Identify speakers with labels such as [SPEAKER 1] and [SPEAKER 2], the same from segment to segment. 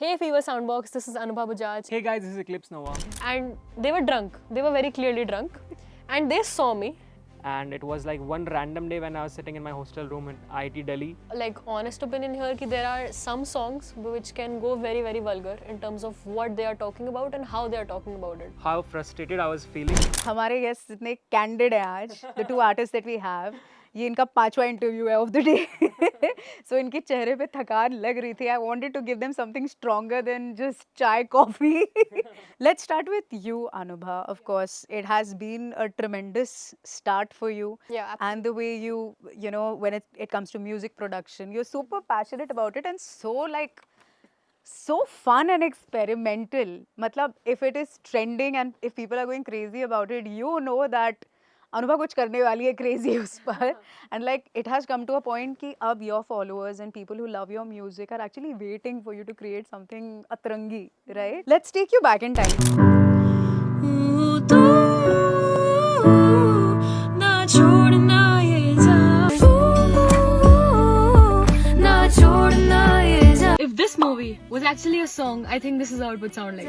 [SPEAKER 1] Hey Fever Soundbox, this is Anubha Bajaj.
[SPEAKER 2] Hey guys, this is Eclipse Nova.
[SPEAKER 1] And they were drunk. They were very clearly drunk. And they saw me.
[SPEAKER 2] And it was like one random day when I was sitting in my hostel room in IIT Delhi.
[SPEAKER 1] Like, honest opinion here, कि there are some songs which can go very, very vulgar in terms of what they are talking about and how they are talking about it.
[SPEAKER 2] How frustrated I was feeling.
[SPEAKER 3] हमारे guest इतने candid हैं आज the two artist that we have ये इनका 5वां interview है of the day so इनके चेहरे पे थकान लग रही थी I wanted to give them something stronger than just chai coffee let's start with you Anubha of course it has been a tremendous start for you
[SPEAKER 1] Yeah,
[SPEAKER 3] and the way you know when it comes to music production you're super passionate about it and so fun and experimental. Matlab, if it is trending and if people are going crazy about it, you know that Anubha कुछ करने वाली है crazy उस पर and like it has come to a point कि अब your followers and people who love your music are actually waiting for you to create something अतरंगी, right? Let's take you back in time.
[SPEAKER 1] if this movie was actually a song, I think this is how it would sound like.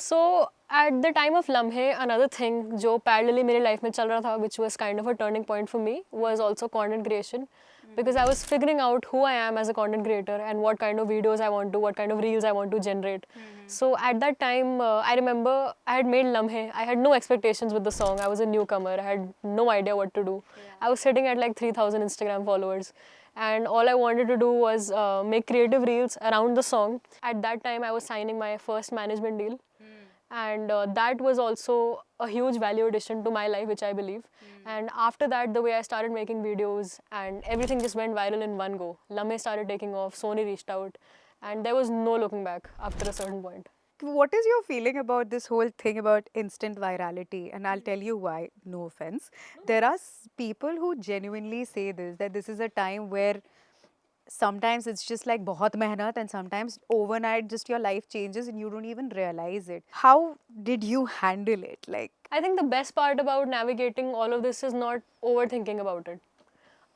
[SPEAKER 1] So at the time of Lamhe, another thing जो parallelly मेरे life में चल रहा था, which was kind of a turning point for me, was also content creation. Because I was figuring out who I am as a content creator and what kind of videos I want to, what kind of reels I want to generate. So at that time, I remember I had made Lamhe. I had no expectations with the song. I was a newcomer. I had no idea what to do. I was sitting at like 3,000 Instagram followers. And all I wanted to do was make creative reels around the song. At that time, I was signing my first management deal. And that was also a huge value addition to my life, which I believe. And after that, the way I started making videos and everything just went viral in one go. Lamhe started taking off, Sony reached out, and there was no looking back after a certain point.
[SPEAKER 3] What is your feeling about this whole thing about instant virality? And I'll tell you why, no offense. There are people who genuinely say this, that this is a time where sometimes it's just like बहुत मेहनत and sometimes overnight just your life changes and you don't even realize it. How did you handle it? Like,
[SPEAKER 1] I think the best part about navigating all of this is not overthinking about it.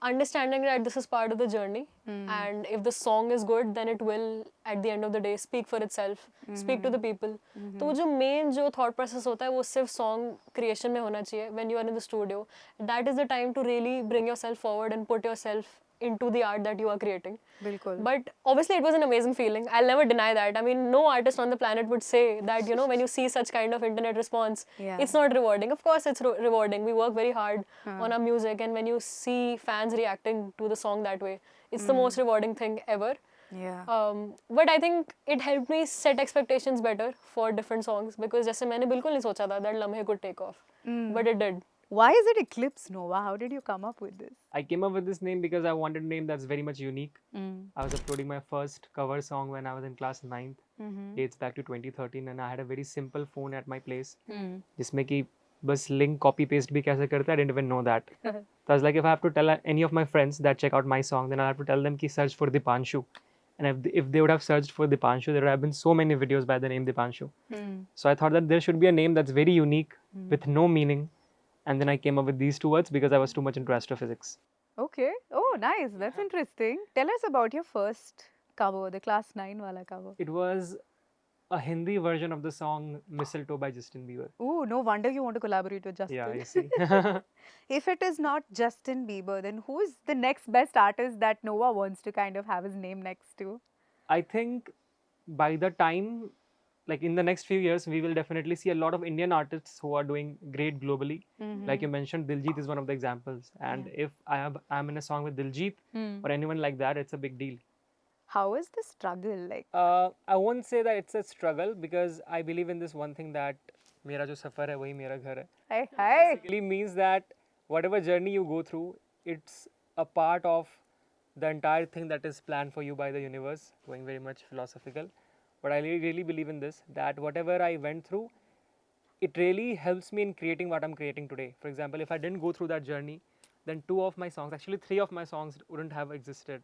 [SPEAKER 1] Understanding that this is part of the journey, and if the song is good, then it will, at the end of the day, speak for itself, speak to the people. तो वो जो main जो thought process होता है वो सिर्फ song creation में होना चाहिए. When you are in the studio, that is the time to really bring yourself forward and put yourself into the art that you are creating.
[SPEAKER 3] बिल्कुल.
[SPEAKER 1] But obviously it was an amazing feeling. I'll never deny that. I mean, no artist on the planet would say that, you know, when you see such kind of internet response,
[SPEAKER 3] Yeah.
[SPEAKER 1] it's not rewarding. Of course it's rewarding. We work very hard on our music, and when you see fans reacting to the song that way, it's the most rewarding thing ever.
[SPEAKER 3] Yeah.
[SPEAKER 1] But I think it helped me set expectations better for different songs, because जैसे मैंने बिल्कुल नहीं सोचा था that Lamhe could take off, but it did.
[SPEAKER 3] Why is it Eclipse Nova? How did you come up with this?
[SPEAKER 2] I came up with this name because I wanted a name that's very much unique. I was uploading my first cover song when I was in class 9th. Dates back to 2013 and I had a very simple phone at my place. जिसमें कि बस link copy paste भी कैसे करता है, I didn't even know that. So I was like, if I have to tell any of my friends that check out my song, then I have to tell them ki search for Dipanshu. And if they would have searched for Dipanshu, there would have been so many videos by the name Dipanshu. So I thought that there should be a name that's very unique with no meaning. And then I came up with these two words because I was too much into astrophysics.
[SPEAKER 3] Okay. Oh, nice. That's interesting. Tell us about your first cover, the class 9 wala cover.
[SPEAKER 2] It was a Hindi version of the song Mistletoe by Justin Bieber.
[SPEAKER 3] Ooh, no wonder you want to collaborate with Justin.
[SPEAKER 2] Yeah, I see.
[SPEAKER 3] If it is not Justin Bieber, then who is the next best artist that Nova wants to kind of have his name next to?
[SPEAKER 2] I think by the time, like in the next few years, we will definitely see a lot of Indian artists who are doing great globally. Like you mentioned, Diljit is one of the examples. And if I'm in a song with Diljit or anyone like that, it's a big deal.
[SPEAKER 3] How is the struggle like?
[SPEAKER 2] I won't say that it's a struggle because I believe in this one thing that मेरा जो सफ़र है वही मेरा घर है.
[SPEAKER 3] Hey.
[SPEAKER 2] Basically means that whatever journey you go through, it's a part of the entire thing that is planned for you by the universe, going very much philosophical. But I really believe in this, that whatever I went through, it really helps me in creating what I'm creating today. For example, if I didn't go through that journey, then 2 of my songs, actually 3 of my songs wouldn't have existed.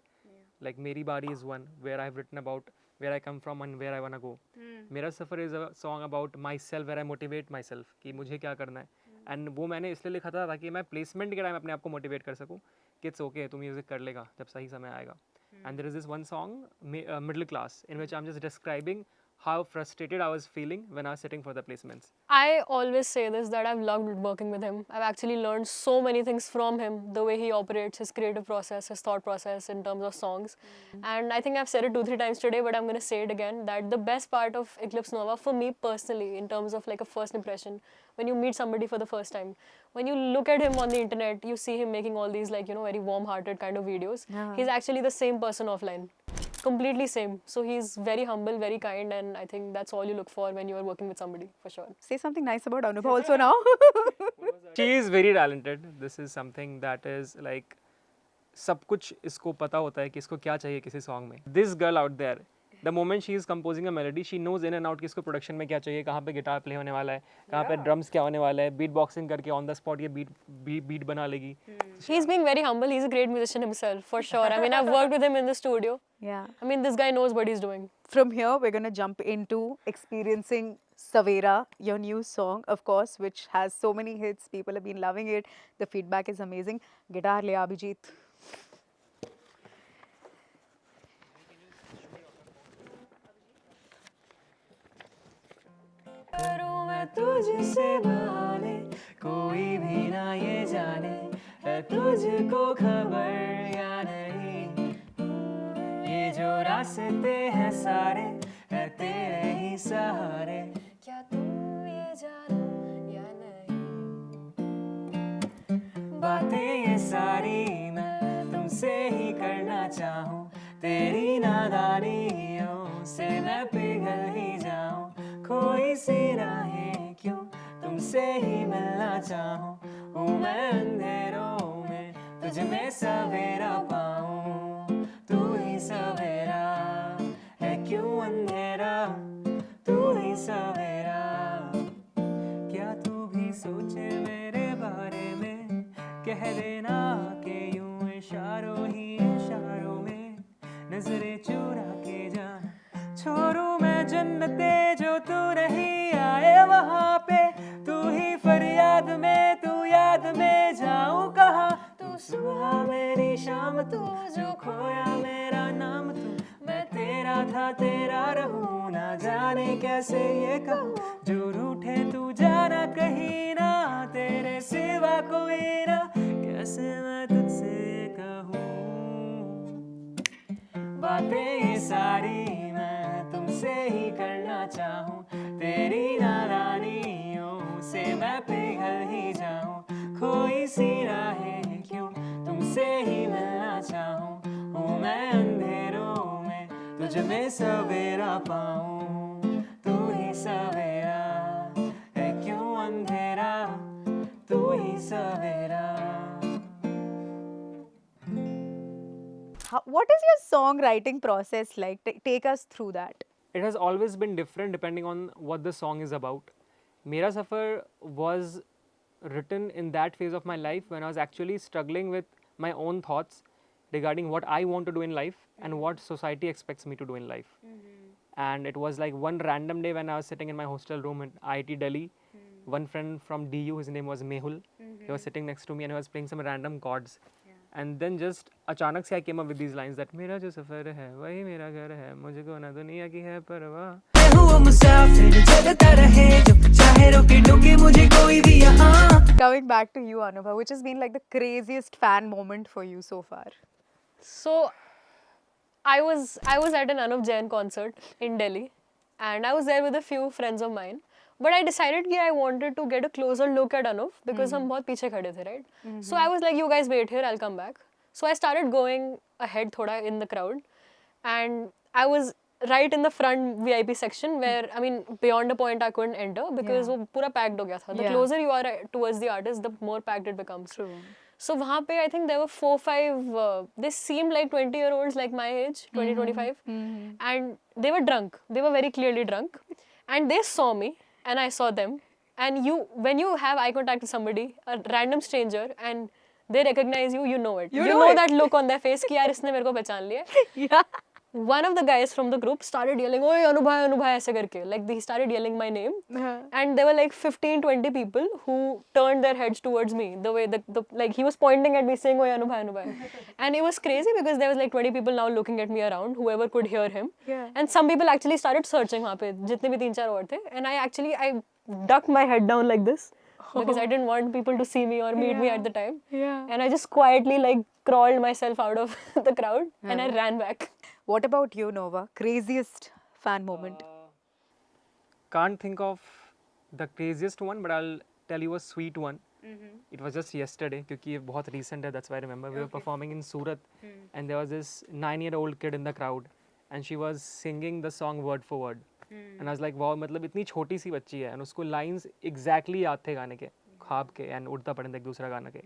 [SPEAKER 2] Like Meri Bari is one, where I've written about where I come from and where I want to go. Mera Safar is a song about myself, where I motivate myself कि मुझे क्या करना है. And वो मैंने इसलिए लिखा था ताकि मैं placement के टाइम अपने आप को motivate कर सकूँ कि it's okay, तू म्यूजिक कर लेगा जब सही समय आएगा. And there is this one song, Middle Class, in which I'm just describing how frustrated I was feeling when I was sitting for the placements.
[SPEAKER 1] I always say this, that I've loved working with him. I've actually learned so many things from him, the way he operates, his creative process, his thought process in terms of songs. And I think I've said it 2-3 times today, but I'm going to say it again, that the best part of Eclipse Nova for me personally, in terms of like a first impression, when you meet somebody for the first time, when you look at him on the internet, you see him making all these like, you know, very warm-hearted kind of videos.
[SPEAKER 3] Yeah.
[SPEAKER 1] He's actually the same person offline. Completely same. So he's very humble, very kind, and I think that's all you look for when you are working with somebody, for sure.
[SPEAKER 3] Say something nice about Anubha also now.
[SPEAKER 2] She is very talented. This is something that is like सब कुछ इसको पता होता है कि इसको क्या चाहिए किसी सॉन्ग में. This girl out there, the moment she is composing a melody, she knows in and out कि इसको प्रोडक्शन में क्या चाहिए, कहाँ पे गिटार प्ले होने वाला है, कहाँ पे ड्रम्स क्या होने वाला है, बीट बॉक्सिंग करके ऑन द स्पॉट ये बीट बना लेगी.
[SPEAKER 1] He's being very humble. He's a great musician himself, for sure. I mean, I've worked with him in the studio.
[SPEAKER 3] Yeah.
[SPEAKER 1] I mean, this guy knows what he's doing.
[SPEAKER 3] From here, we're going to jump into experiencing Savera, your new song, of course, which has so many hits. People have been loving it. The feedback is amazing. Guitar le Abhijit.
[SPEAKER 2] करूं मैं तुझसे बहाने, कोई भी ना ये जाने, है तुझको खबर या नहीं. ये जो रास्ते हैं सारे, है तेरे ही सहारे.
[SPEAKER 1] क्या तुम ये जानो या नहीं?
[SPEAKER 2] बातें ये सारी मैं तुमसे ही करना चाहूँ, तेरी नादानियों से मैं पिघल ही जाऊँ. कोई सी राहें क्यों तुमसे ही मिलना चाहूँ, हूँ मैं अंधेरों में तुझ में सवेरा पाऊँ. तू ही सवेरा है क्यों अंधेरा, तू ही सवेरा. क्या तू भी सोचे मेरे बारे में, कह देना कि यूं इशारों ही इशारों में नजरें चुरा के जाना. छोड़ू मैं जन्नते जो तू नहीं आए वहाँ पे, तू ही फरियाद में, तू याद में जाऊँ कहाँ. तू सुबह मेरी शाम, तू जो खोया मेरा नाम, तू मैं तेरा था तेरा रहूँ. ना जाने कैसे ये कहूँ, जो रूठे तू जाना कहीं ना, तेरे सिवा कोई ना, कैसे मैं तुझसे ये कहूँ. बातें ये सारी मैं तुमसे ही करना चाहूँ, तेरी नादानियों से मैं पिघल ही जाऊँ. कोई सी राहें क्यों तुमसे ही मिलना चाहूँ, हूँ मैं अंधेरों में तुझ में सवेरा पाऊँ. तू ही सवेरा है क्यों अंधेरा, तू ही सवेरा.
[SPEAKER 3] What is your songwriting process like? Take us through that.
[SPEAKER 2] It has always been different depending on what the song is about. Mera Safar was written in that phase of my life when I was actually struggling with my own thoughts regarding what I want to do in life and what society expects me to do in life. And it was like one random day when I was sitting in my hostel room in IIT Delhi. One friend from DU, his name was Mehul. He was sitting next to me and he was playing some random chords. And then just अचानक से I came up with these lines that मेरा जो सफ़र है वही मेरा घर है, मुझको ना दुनिया की है परवाह. मैं हूँ मुसाफिर चलता रहे जो चाहे रोके टोके मुझे कोई भी यहाँ.
[SPEAKER 3] Coming back to you, Anubha, which has been like the craziest fan moment for you so far?
[SPEAKER 1] So, I was at an Anup Jain concert in Delhi, and I was there with a few friends of mine. But I decided that I wanted to get a closer look at Anup because हम बहुत पीछे खड़े थे, right? So I was like, you guys wait here, I'll come back. So I started going ahead थोड़ा in the crowd, and I was right in the front VIP section where, I mean, beyond a point I couldn't enter because वो पूरा packed हो गया था. The closer you are towards the artist, the more packed it becomes.
[SPEAKER 3] True.
[SPEAKER 1] So वहाँ पे I think there were 4-5, they seemed like 20-year-olds like my age, 20-25, and they were drunk. They were very clearly drunk, and they saw me and I saw them. And when you have eye contact with somebody, a random stranger, and they recognize you, you know it. You know
[SPEAKER 3] it.
[SPEAKER 1] that look on their face कि यार इसने मेरे को पहचान लिया.
[SPEAKER 3] Yeah.
[SPEAKER 1] one of the guys from the group started yelling, "Oi, Anubhai," ऐसे करके. Like he started yelling my name. And there were like 15-20 people who turned their heads towards me. The way like he was pointing at me saying, "Oi, Anubhai." And it was crazy because there was like 20 people now looking at me around, whoever could hear him.
[SPEAKER 3] Yeah.
[SPEAKER 1] And some people actually started searching वहाँ पे, जितने भी 3-4 और थे. And I ducked my head down like this. Because I didn't want people to see me or meet me at the time.
[SPEAKER 3] Yeah.
[SPEAKER 1] And I just quietly like crawled myself out of the crowd and I ran back.
[SPEAKER 3] What about you, Nova? Craziest fan moment?
[SPEAKER 2] Can't think of the craziest one, but I'll tell you a sweet one. It was just yesterday, क्योंकि ये बहुत recent है, that's why I remember. We were performing in Surat, and there was this 9-year-old kid in the crowd, and she was singing the song word for word. And I was like, wow, मतलब इतनी छोटी सी बच्ची है, and उसको lines exactly याद थे गाने के, ख्वाब के, and उड़ता पड़ता एक दूसरा गाना के.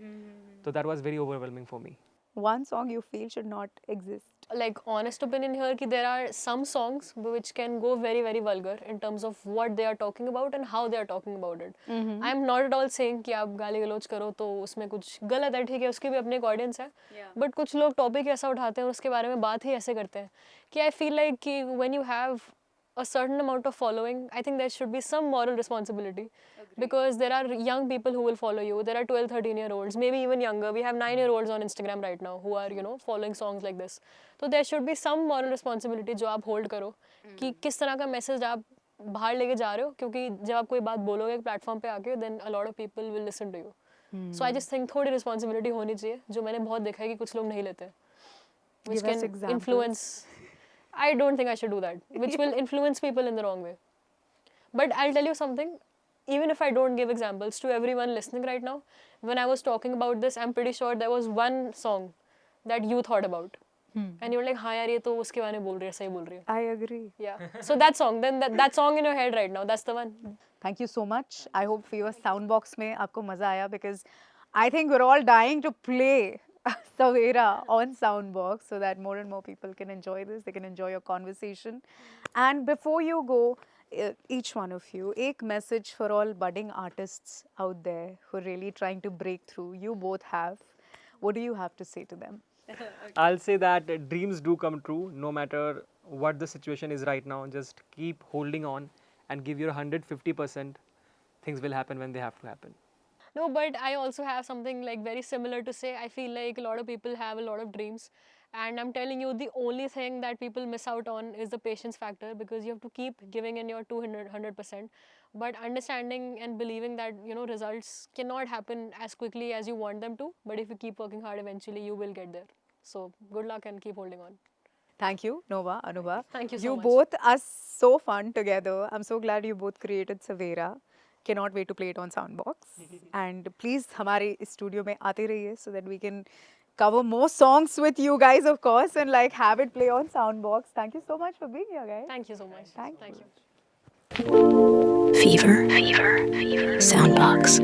[SPEAKER 2] So that was very overwhelming for me.
[SPEAKER 3] One song you feel should not exist?
[SPEAKER 1] Like honest opinion here कि there are some songs which can go very very vulgar in terms of what they are talking about and how they are talking about it. I am not at all saying कि आप गाली गलौज करो तो उसमें कुछ गलत है, ठीक है, उसकी भी अपनी एक ऑडियंस है. But कुछ लोग टॉपिक ऐसा उठाते हैं और उसके बारे में बात ही ऐसे करते हैं कि I feel like कि when you have a certain amount of following, I think there should be some moral responsibility. Because there are young people who will follow you. There are 12-13-year-olds, maybe even younger. We have 9-year-olds on Instagram right now who are, you know, following songs like this. So there should be some moral responsibility जो आप hold करो कि किस तरह का message आप बाहर लेके जा रहे हो, क्योंकि जब आप कोई बात बोलोगे एक platform पे आके, then a lot of people will listen to you. So I just think थोड़ी responsibility होनी चाहिए, जो मैंने बहुत देखा है कि कुछ लोग नहीं लेते, which
[SPEAKER 3] Give us
[SPEAKER 1] can
[SPEAKER 3] examples.
[SPEAKER 1] influence. I don't think I should do that, which will influence people in the wrong way. But I'll tell you something, even if I don't give examples to everyone listening right now, when I was talking about this, I'm pretty sure there was one song that you thought about. And you were like, हाँ यार ये तो उसके बारे में बोल रही है, सही बोल रही है.
[SPEAKER 3] I agree.
[SPEAKER 1] Yeah. So that song, then that song in your head right now, that's the one.
[SPEAKER 3] Thank you so much. I hope for your soundbox में आपको मजा आया, because I think we're all dying to play Saveera on Soundbox so that more and more people can enjoy this. They can enjoy your conversation. And before you go, each one of you, एक message for all budding artists out there who are really trying to break through. You both have. What do you have to say to them?
[SPEAKER 2] I'll say that dreams do come true no matter what the situation is right now. Just keep holding on and give your 150%. Things will happen when they have to happen.
[SPEAKER 1] No, but I also have something like very similar to say. I feel like a lot of people have a lot of dreams. And I'm telling you, the only thing that people miss out on is the patience factor, because you have to keep giving in your 100%. But understanding and believing that, you know, results cannot happen as quickly as you want them to. But if you keep working hard, eventually you will get there. So good luck and keep holding on.
[SPEAKER 3] Thank you, Nova, Anubha.
[SPEAKER 1] Thank you so
[SPEAKER 3] You
[SPEAKER 1] much.
[SPEAKER 3] both are so fun together. I'm so glad you both created Saveera. Cannot wait to play it on Soundbox. And please, हमारे studio में आते रहिए so that we can cover more songs with you guys, of course, and like have it play on Soundbox. Thank you so much for being here, guys.
[SPEAKER 1] Thank you so much.
[SPEAKER 3] Thank
[SPEAKER 1] you.
[SPEAKER 4] Fever. Soundbox.